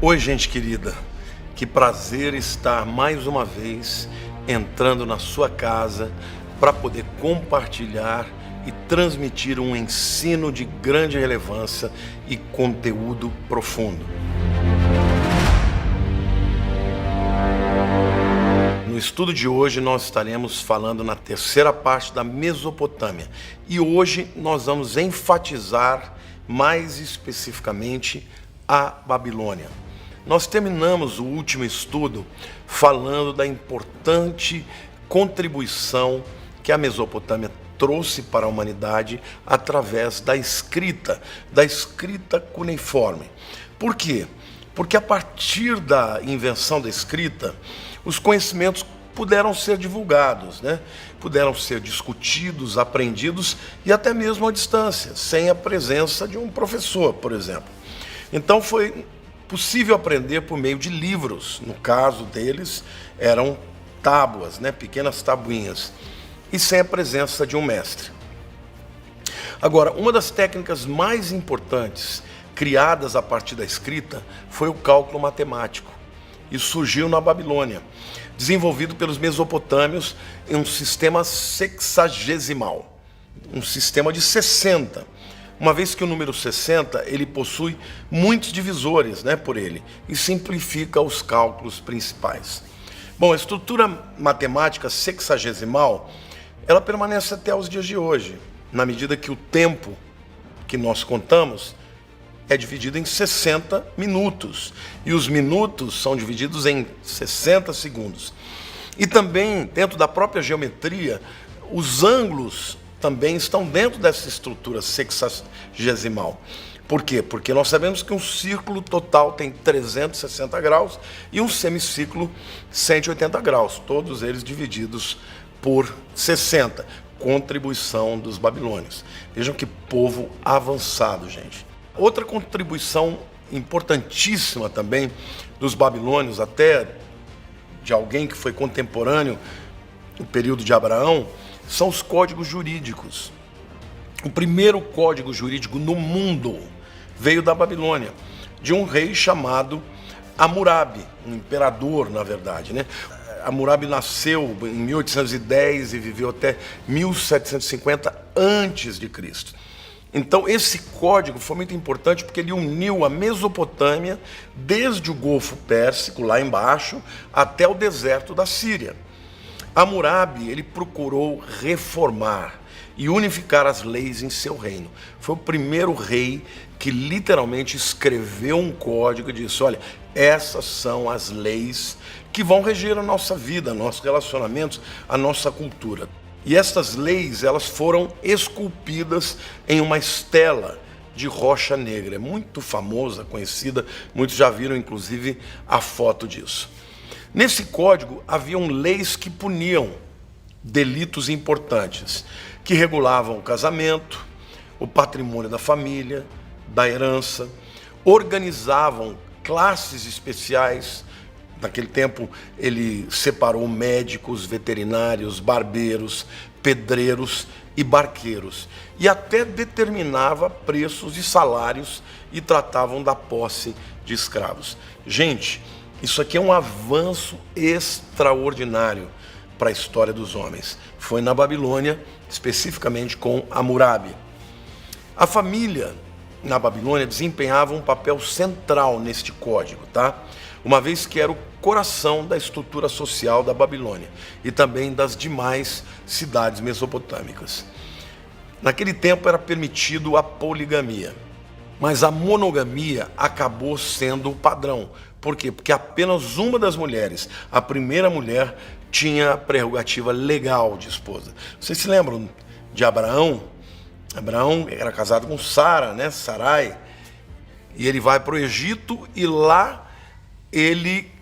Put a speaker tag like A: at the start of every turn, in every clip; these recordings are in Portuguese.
A: Oi, gente querida, que prazer estar mais uma vez entrando na sua casa para poder compartilhar e transmitir um ensino de grande relevância e conteúdo profundo. No estudo de hoje nós estaremos falando na terceira parte da Mesopotâmia e hoje nós vamos enfatizar mais especificamente a Babilônia. Nós terminamos o último estudo falando da importante contribuição que a Mesopotâmia trouxe para a humanidade através da escrita cuneiforme. Por quê? Porque a partir da invenção da escrita, os conhecimentos puderam ser divulgados, puderam ser discutidos, aprendidos e até mesmo à distância, sem a presença de um professor, por exemplo. Então foi possível aprender por meio de livros. No caso deles, eram tábuas, pequenas tabuinhas, e sem a presença de um mestre. Agora, uma das técnicas mais importantes criadas a partir da escrita foi o cálculo matemático. Isso surgiu na Babilônia, desenvolvido pelos mesopotâmios em um sistema sexagesimal, um sistema de 60. Uma vez que o número 60, ele possui muitos divisores por ele e simplifica os cálculos principais. Bom, a estrutura matemática sexagesimal, ela permanece até os dias de hoje, na medida que o tempo que nós contamos é dividido em 60 minutos, e os minutos são divididos em 60 segundos. E também, dentro da própria geometria, os ângulos também estão dentro dessa estrutura sexagesimal. Por quê? Porque nós sabemos que um círculo total tem 360 graus e um semicírculo 180 graus, todos eles divididos por 60, contribuição dos babilônios. Vejam que povo avançado, gente. Outra contribuição importantíssima também dos babilônios, até de alguém que foi contemporâneo no período de Abraão, são os códigos jurídicos. O primeiro código jurídico no mundo veio da Babilônia, de um rei chamado Hammurabi, um imperador, na verdade. Hammurabi nasceu em 1810 e viveu até 1750 a.C. Então, esse código foi muito importante porque ele uniu a Mesopotâmia desde o Golfo Pérsico, lá embaixo, até o deserto da Síria. Hammurabi, ele procurou reformar e unificar as leis em seu reino. Foi o primeiro rei que literalmente escreveu um código e disse: olha, essas são as leis que vão reger a nossa vida, nossos relacionamentos, a nossa cultura. E estas leis, elas foram esculpidas em uma estela de rocha negra. É muito famosa, conhecida, muitos já viram inclusive a foto disso. Nesse código haviam leis que puniam delitos importantes, que regulavam o casamento, o patrimônio da família, da herança, organizavam classes especiais. Naquele tempo ele separou médicos, veterinários, barbeiros, pedreiros e barqueiros, e até determinava preços e salários e tratavam da posse de escravos. Gente, isso aqui é um avanço extraordinário para a história dos homens. Foi na Babilônia, especificamente com Hammurabi. A família na Babilônia desempenhava um papel central neste código, uma vez que era o coração da estrutura social da Babilônia e também das demais cidades mesopotâmicas. Naquele tempo era permitido a poligamia, mas a monogamia acabou sendo o padrão. Por quê? Porque apenas uma das mulheres, a primeira mulher, tinha a prerrogativa legal de esposa. Vocês se lembram de Abraão? Abraão era casado com Sara, Sarai, e ele vai para o Egito e lá ele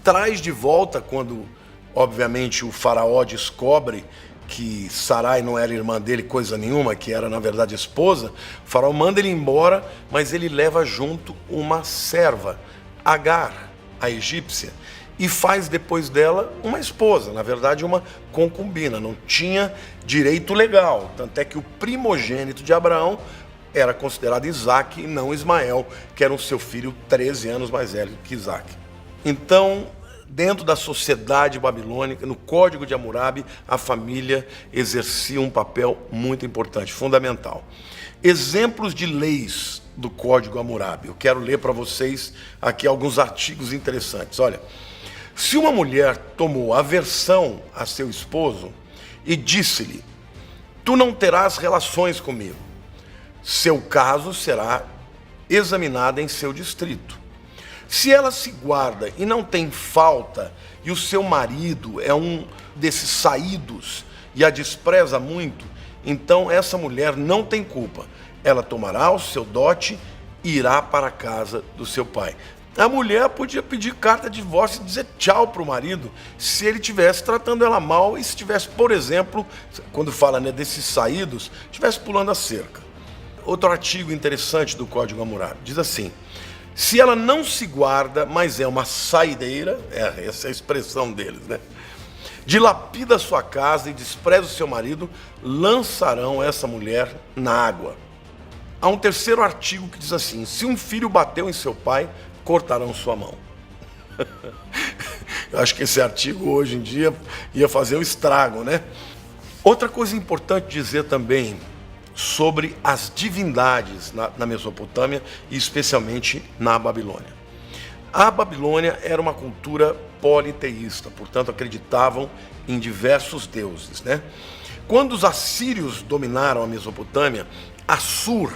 A: traz de volta, quando obviamente o faraó descobre que Sarai não era irmã dele coisa nenhuma, que era na verdade esposa, o faraó manda ele embora, mas ele leva junto uma serva, Agar, a egípcia, e faz depois dela uma esposa, na verdade uma concubina, não tinha direito legal, tanto é que o primogênito de Abraão era considerado Isaac e não Ismael, que era o seu filho 13 anos mais velho que Isaac. Então, dentro da sociedade babilônica, no Código de Hammurabi, a família exercia um papel muito importante, fundamental. Exemplos de leis do Código Hammurabi. Eu quero ler para vocês aqui alguns artigos interessantes. Olha, se uma mulher tomou aversão a seu esposo e disse-lhe: tu não terás relações comigo, seu caso será examinado em seu distrito. Se ela se guarda e não tem falta, e o seu marido é um desses saídos e a despreza muito, então essa mulher não tem culpa. Ela tomará o seu dote e irá para a casa do seu pai. A mulher podia pedir carta de divórcio e dizer tchau para o marido se ele estivesse tratando ela mal e se estivesse, por exemplo, quando fala, né, desses saídos, estivesse pulando a cerca. Outro artigo interessante do Código Hammurabi diz assim: se ela não se guarda, mas é uma saideira, essa é a expressão deles, né? Dilapida sua casa e despreza o seu marido, lançarão essa mulher na água. Há um terceiro artigo que diz assim: se um filho bateu em seu pai, cortarão sua mão. Eu acho que esse artigo hoje em dia ia fazer um estrago, né? Outra coisa importante dizer também sobre as divindades na Mesopotâmia e especialmente na Babilônia. A Babilônia era uma cultura politeísta, portanto acreditavam em diversos deuses, né? Quando os assírios dominaram a Mesopotâmia, Assur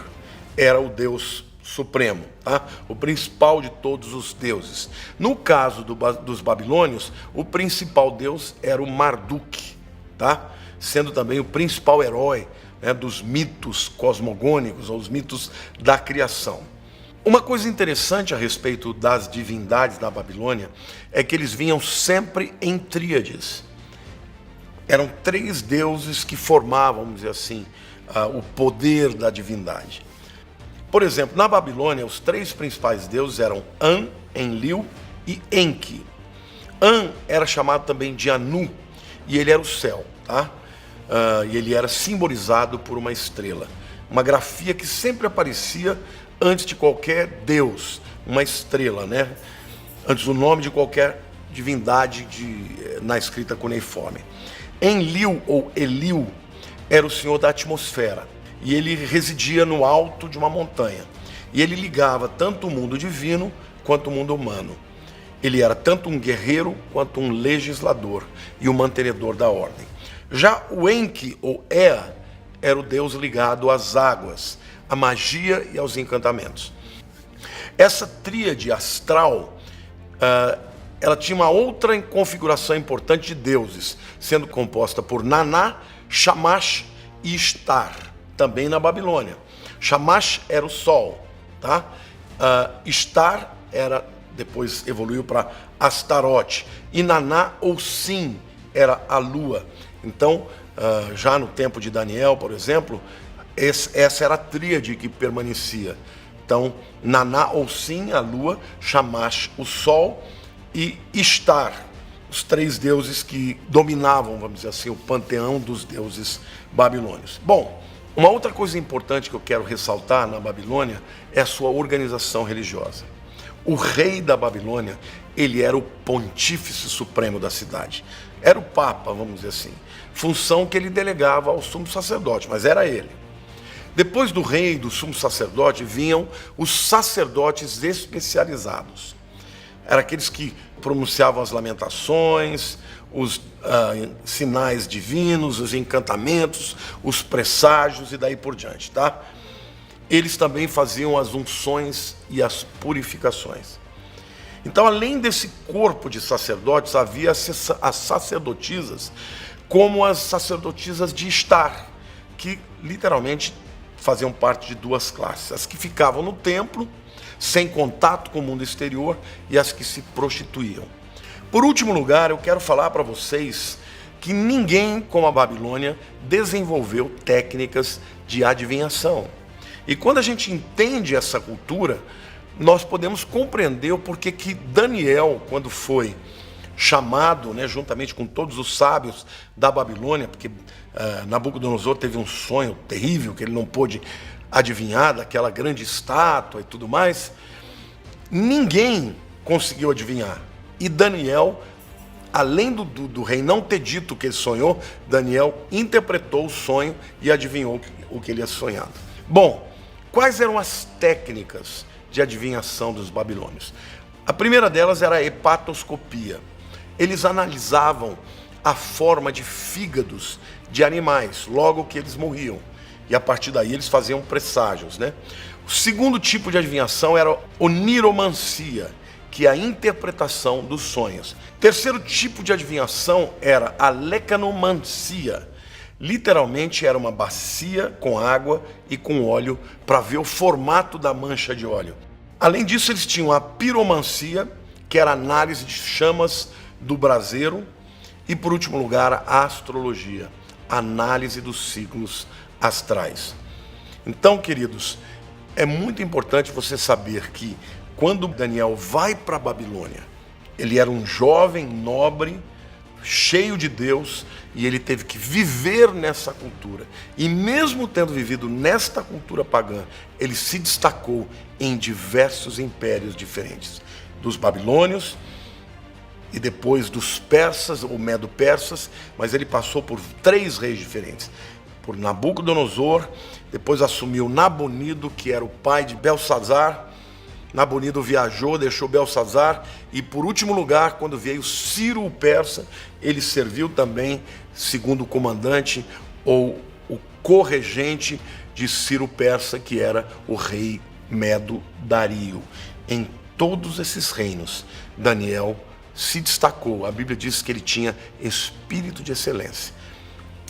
A: era o deus supremo, tá? O principal de todos os deuses. No caso dos babilônios, o principal deus era o Marduk, tá? Sendo também o principal herói, né, dos mitos cosmogônicos, ou os mitos da criação. Uma coisa interessante a respeito das divindades da Babilônia é que eles vinham sempre em tríades. Eram 3 deuses que formavam, vamos dizer assim, o poder da divindade. Por exemplo, na Babilônia, os 3 principais deuses eram An, Enlil e Enki. An era chamado também de Anu, e ele era o céu, tá? E ele era simbolizado por uma estrela. Uma grafia que sempre aparecia antes de qualquer deus, uma estrela, né? Antes do nome de qualquer divindade na escrita cuneiforme. Enlil ou Elil era o senhor da atmosfera, e ele residia no alto de uma montanha. E ele ligava tanto o mundo divino quanto o mundo humano. Ele era tanto um guerreiro quanto um legislador e o mantenedor da ordem. Já o Enki, ou Ea, era o deus ligado às águas, à magia e aos encantamentos. Essa tríade astral, ela tinha uma outra configuração importante de deuses, sendo composta por Naná, Shamash e Ishtar, também na Babilônia. Shamash era o sol, tá? Ishtar depois evoluiu para Astarote, e Naná ou Sim era a lua. Então, já no tempo de Daniel, por exemplo, essa era a tríade que permanecia. Então, Naná ou Sim, a lua, Shamash, o sol, e Ishtar, os 3 deuses que dominavam, vamos dizer assim, o panteão dos deuses babilônios. Bom, uma outra coisa importante que eu quero ressaltar na Babilônia é a sua organização religiosa. O rei da Babilônia, ele era o pontífice supremo da cidade. Era o papa, vamos dizer assim. Função que ele delegava ao sumo sacerdote, mas era ele. Depois do rei e do sumo sacerdote vinham os sacerdotes especializados. Eram aqueles que pronunciavam as lamentações, os sinais divinos, os encantamentos, os presságios e daí por diante, tá? Eles também faziam as unções e as purificações. Então, além desse corpo de sacerdotes, havia as sacerdotisas, como as sacerdotisas de Ishtar, que literalmente faziam parte de 2 classes: as que ficavam no templo, sem contato com o mundo exterior, e as que se prostituíam. Por último lugar, eu quero falar para vocês que ninguém, como a Babilônia, desenvolveu técnicas de adivinhação. E quando a gente entende essa cultura, nós podemos compreender o porquê que Daniel, quando foi chamado, né, juntamente com todos os sábios da Babilônia, porque Nabucodonosor teve um sonho terrível que ele não pôde adivinhar daquela grande estátua e tudo mais, ninguém conseguiu adivinhar. E Daniel, além do rei não ter dito o que ele sonhou, Daniel interpretou o sonho e adivinhou o que ele tinha sonhado. Bom, quais eram as técnicas de adivinhação dos babilônios? A primeira delas era a hepatoscopia. Eles analisavam a forma de fígados de animais, logo que eles morriam. E a partir daí eles faziam presságios, né? O segundo tipo de adivinhação era a oniromancia, que é a interpretação dos sonhos. Terceiro tipo de adivinhação era a lecanomancia. Literalmente era uma bacia com água e com óleo para ver o formato da mancha de óleo. Além disso, eles tinham a piromancia, que era a análise de chamas do braseiro. E por último lugar, a astrologia, análise dos ciclos astrais. Então, queridos, é muito importante você saber que quando Daniel vai para a Babilônia, ele era um jovem nobre, cheio de Deus, e ele teve que viver nessa cultura. E mesmo tendo vivido nesta cultura pagã, ele se destacou em diversos impérios diferentes, dos babilônios e depois dos persas ou medo-persas, mas ele passou por 3 reis diferentes. Por Nabucodonosor, depois assumiu Nabonido, que era o pai de Belsazar. Nabonido viajou, deixou Belsazar, e por último lugar, quando veio Ciro o persa, ele serviu também segundo o comandante ou o corregente de Ciro persa, que era o rei Medo Dario. Em todos esses reinos, Daniel se destacou. A Bíblia diz que ele tinha espírito de excelência.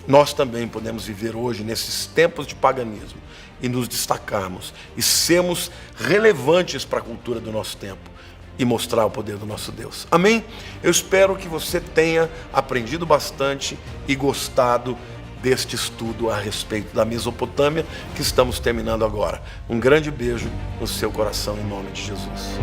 A: Nós também podemos viver hoje nesses tempos de paganismo e nos destacarmos e sermos relevantes para a cultura do nosso tempo e mostrar o poder do nosso Deus. Amém? Eu espero que você tenha aprendido bastante e gostado deste estudo a respeito da Mesopotâmia que estamos terminando agora. Um grande beijo no seu coração em nome de Jesus.